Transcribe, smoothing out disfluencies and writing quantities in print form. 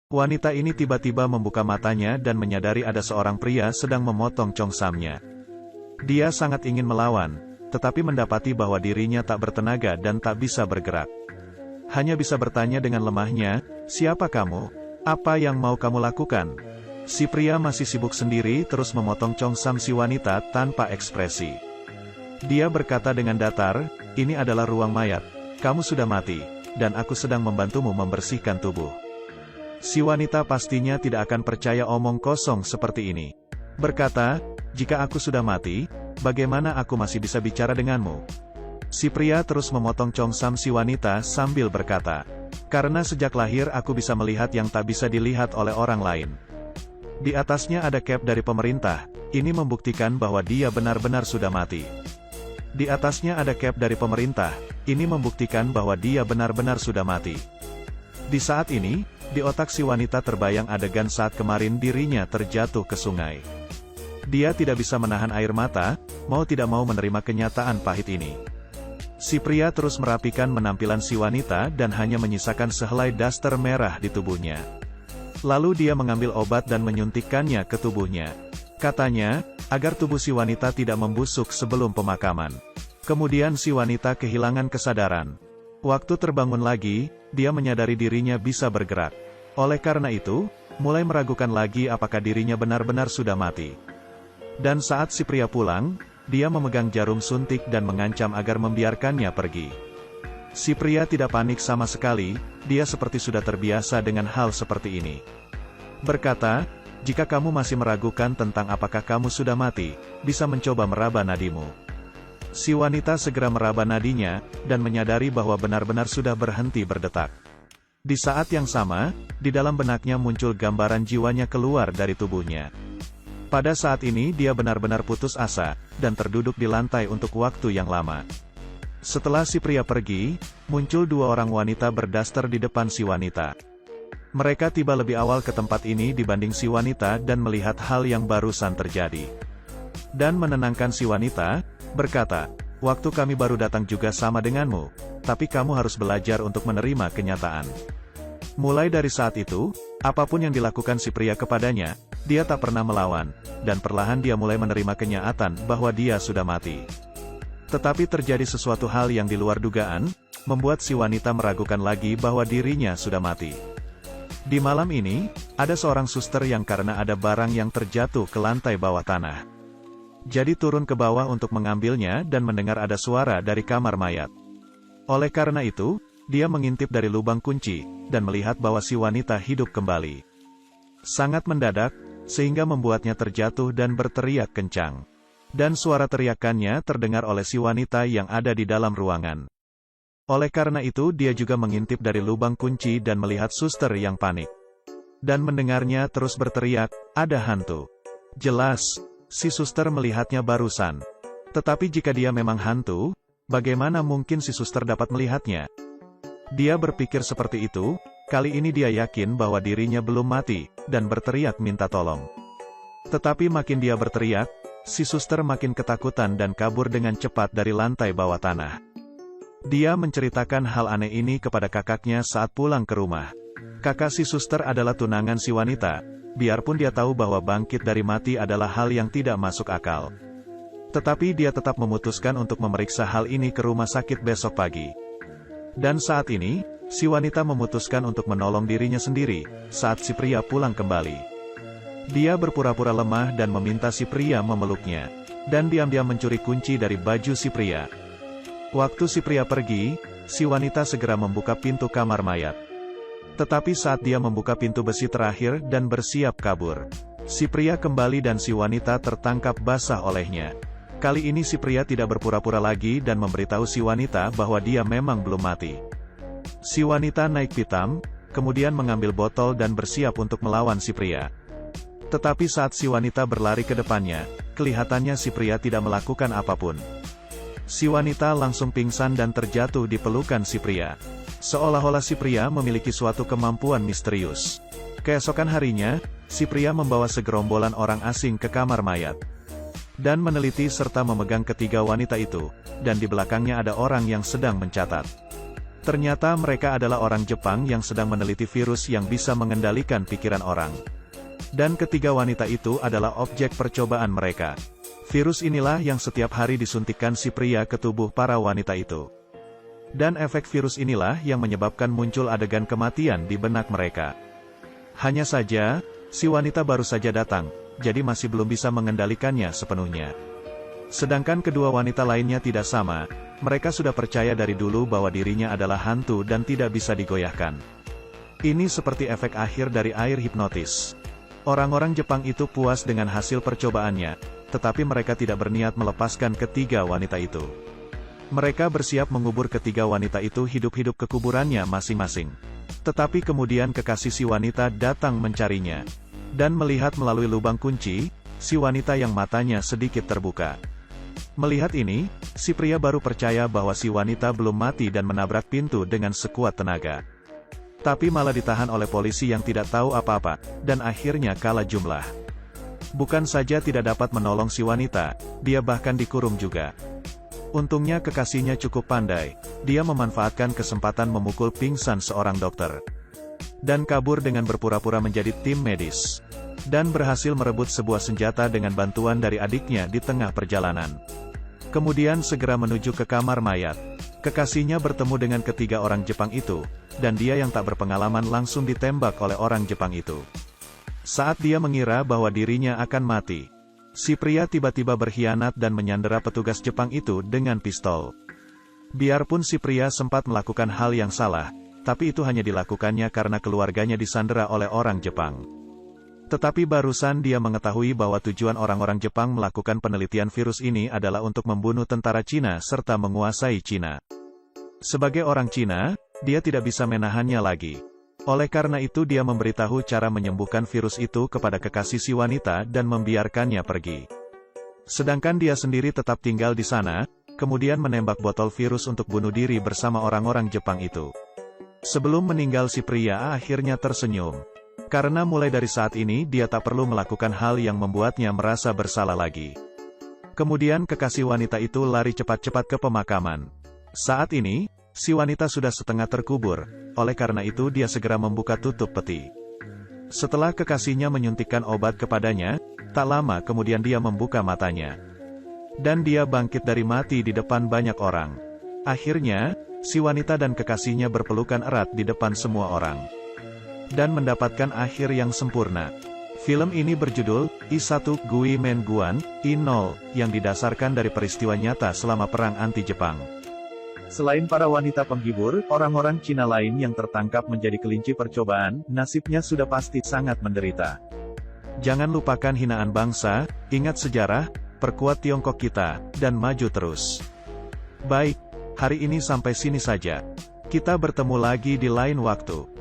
Wanita ini tiba-tiba membuka matanya dan menyadari ada seorang pria sedang memotong congsamnya. Dia sangat ingin melawan, tetapi mendapati bahwa dirinya tak bertenaga dan tak bisa bergerak. Hanya bisa bertanya dengan lemahnya, "Siapa kamu? Apa yang mau kamu lakukan?" Si pria masih sibuk sendiri terus memotong congsam si wanita tanpa ekspresi. Dia berkata dengan datar, "Ini adalah ruang mayat. Kamu sudah mati, dan aku sedang membantumu membersihkan tubuh." Si wanita pastinya tidak akan percaya omong kosong seperti ini. Berkata, "Jika aku sudah mati, bagaimana aku masih bisa bicara denganmu?" Si pria terus memotong congsam si wanita sambil berkata, "Karena sejak lahir aku bisa melihat yang tak bisa dilihat oleh orang lain. Di atasnya ada cap dari pemerintah, ini membuktikan bahwa dia benar-benar sudah mati. Di atasnya ada cap dari pemerintah, ini membuktikan bahwa dia benar-benar sudah mati." Di saat ini, di otak si wanita terbayang adegan saat kemarin dirinya terjatuh ke sungai. Dia tidak bisa menahan air mata, mau tidak mau menerima kenyataan pahit ini. Si pria terus merapikan penampilan si wanita dan hanya menyisakan sehelai daster merah di tubuhnya. Lalu dia mengambil obat dan menyuntikkannya ke tubuhnya. Katanya, agar tubuh si wanita tidak membusuk sebelum pemakaman. Kemudian si wanita kehilangan kesadaran. Waktu terbangun lagi, dia menyadari dirinya bisa bergerak. Oleh karena itu, mulai meragukan lagi apakah dirinya benar-benar sudah mati. Dan saat si pria pulang, dia memegang jarum suntik dan mengancam agar membiarkannya pergi. Si pria tidak panik sama sekali, dia seperti sudah terbiasa dengan hal seperti ini. Berkata, "Jika kamu masih meragukan tentang apakah kamu sudah mati, bisa mencoba meraba nadimu." Si wanita segera meraba nadinya, dan menyadari bahwa benar-benar sudah berhenti berdetak. Di saat yang sama, di dalam benaknya muncul gambaran jiwanya keluar dari tubuhnya. Pada saat ini dia benar-benar putus asa, dan terduduk di lantai untuk waktu yang lama. Setelah si pria pergi, muncul dua orang wanita berdaster di depan si wanita. Mereka tiba lebih awal ke tempat ini dibanding si wanita dan melihat hal yang barusan terjadi. Dan menenangkan si wanita, berkata, "Waktu kami baru datang juga sama denganmu, tapi kamu harus belajar untuk menerima kenyataan." Mulai dari saat itu, apapun yang dilakukan si pria kepadanya, dia tak pernah melawan, dan perlahan dia mulai menerima kenyataan bahwa dia sudah mati. Tetapi terjadi sesuatu hal yang di luar dugaan, membuat si wanita meragukan lagi bahwa dirinya sudah mati. Di malam ini, ada seorang suster yang karena ada barang yang terjatuh ke lantai bawah tanah. Jadi turun ke bawah untuk mengambilnya dan mendengar ada suara dari kamar mayat. Oleh karena itu, dia mengintip dari lubang kunci, dan melihat bahwa si wanita hidup kembali. Sangat mendadak, sehingga membuatnya terjatuh dan berteriak kencang. Dan suara teriakannya terdengar oleh si wanita yang ada di dalam ruangan. Oleh karena itu dia juga mengintip dari lubang kunci dan melihat suster yang panik. Dan mendengarnya terus berteriak, "Ada hantu." Jelas, si suster melihatnya barusan. Tetapi jika dia memang hantu, bagaimana mungkin si suster dapat melihatnya? Dia berpikir seperti itu, kali ini dia yakin bahwa dirinya belum mati, dan berteriak minta tolong. Tetapi makin dia berteriak, si suster makin ketakutan dan kabur dengan cepat dari lantai bawah tanah. Dia menceritakan hal aneh ini kepada kakaknya saat pulang ke rumah. Kakak si suster adalah tunangan si wanita, biarpun dia tahu bahwa bangkit dari mati adalah hal yang tidak masuk akal. Tetapi dia tetap memutuskan untuk memeriksa hal ini ke rumah sakit besok pagi. Dan saat ini, si wanita memutuskan untuk menolong dirinya sendiri, saat si pria pulang kembali. Dia berpura-pura lemah dan meminta si pria memeluknya, dan diam-diam mencuri kunci dari baju si pria. Waktu si pria pergi, si wanita segera membuka pintu kamar mayat. Tetapi saat dia membuka pintu besi terakhir dan bersiap kabur, si pria kembali dan si wanita tertangkap basah olehnya. Kali ini si pria tidak berpura-pura lagi dan memberitahu si wanita bahwa dia memang belum mati. Si wanita naik pitam, kemudian mengambil botol dan bersiap untuk melawan si pria. Tetapi saat si wanita berlari ke depannya, kelihatannya si pria tidak melakukan apapun. Si wanita langsung pingsan dan terjatuh di pelukan si pria. Seolah-olah si pria memiliki suatu kemampuan misterius. Keesokan harinya, si pria membawa segerombolan orang asing ke kamar mayat. Dan meneliti serta memegang ketiga wanita itu, dan di belakangnya ada orang yang sedang mencatat. Ternyata mereka adalah orang Jepang yang sedang meneliti virus yang bisa mengendalikan pikiran orang. Dan ketiga wanita itu adalah objek percobaan mereka. Virus inilah yang setiap hari disuntikkan si pria ke tubuh para wanita itu. Dan efek virus inilah yang menyebabkan muncul adegan kematian di benak mereka. Hanya saja, si wanita baru saja datang, jadi masih belum bisa mengendalikannya sepenuhnya. Sedangkan kedua wanita lainnya tidak sama, mereka sudah percaya dari dulu bahwa dirinya adalah hantu dan tidak bisa digoyahkan. Ini seperti efek akhir dari air hipnotis. Orang-orang Jepang itu puas dengan hasil percobaannya, tetapi mereka tidak berniat melepaskan ketiga wanita itu. Mereka bersiap mengubur ketiga wanita itu hidup-hidup ke kuburannya masing-masing. Tetapi kemudian kekasih si wanita datang mencarinya. Dan melihat melalui lubang kunci, si wanita yang matanya sedikit terbuka. Melihat ini, si pria baru percaya bahwa si wanita belum mati dan menabrak pintu dengan sekuat tenaga. Tapi malah ditahan oleh polisi yang tidak tahu apa-apa, dan akhirnya kalah jumlah. Bukan saja tidak dapat menolong si wanita, dia bahkan dikurung juga. Untungnya kekasihnya cukup pandai, dia memanfaatkan kesempatan memukul pingsan seorang dokter. Dan kabur dengan berpura-pura menjadi tim medis. Dan berhasil merebut sebuah senjata dengan bantuan dari adiknya di tengah perjalanan. Kemudian segera menuju ke kamar mayat. Kekasihnya bertemu dengan ketiga orang Jepang itu, dan dia yang tak berpengalaman langsung ditembak oleh orang Jepang itu. Saat dia mengira bahwa dirinya akan mati, si pria tiba-tiba berkhianat dan menyandera petugas Jepang itu dengan pistol. Biarpun si pria sempat melakukan hal yang salah, tapi itu hanya dilakukannya karena keluarganya disandera oleh orang Jepang. Tetapi barusan dia mengetahui bahwa tujuan orang-orang Jepang melakukan penelitian virus ini adalah untuk membunuh tentara Cina serta menguasai Cina. Sebagai orang Cina, dia tidak bisa menahannya lagi. Oleh karena itu dia memberitahu cara menyembuhkan virus itu kepada kekasih si wanita dan membiarkannya pergi. Sedangkan dia sendiri tetap tinggal di sana, kemudian menembak botol virus untuk bunuh diri bersama orang-orang Jepang itu. Sebelum meninggal si pria akhirnya tersenyum. Karena mulai dari saat ini dia tak perlu melakukan hal yang membuatnya merasa bersalah lagi. Kemudian kekasih wanita itu lari cepat-cepat ke pemakaman. Saat ini, si wanita sudah setengah terkubur, oleh karena itu dia segera membuka tutup peti. Setelah kekasihnya menyuntikkan obat kepadanya, tak lama kemudian dia membuka matanya. Dan dia bangkit dari mati di depan banyak orang. Akhirnya, si wanita dan kekasihnya berpelukan erat di depan semua orang. Dan mendapatkan akhir yang sempurna. Film ini berjudul, I1 Gui Men Guan, I0, yang didasarkan dari peristiwa nyata selama Perang Anti-Jepang. Selain para wanita penghibur, orang-orang Cina lain yang tertangkap menjadi kelinci percobaan, nasibnya sudah pasti sangat menderita. Jangan lupakan hinaan bangsa, ingat sejarah, perkuat Tiongkok kita, dan maju terus. Baik, hari ini sampai sini saja. Kita bertemu lagi di lain waktu.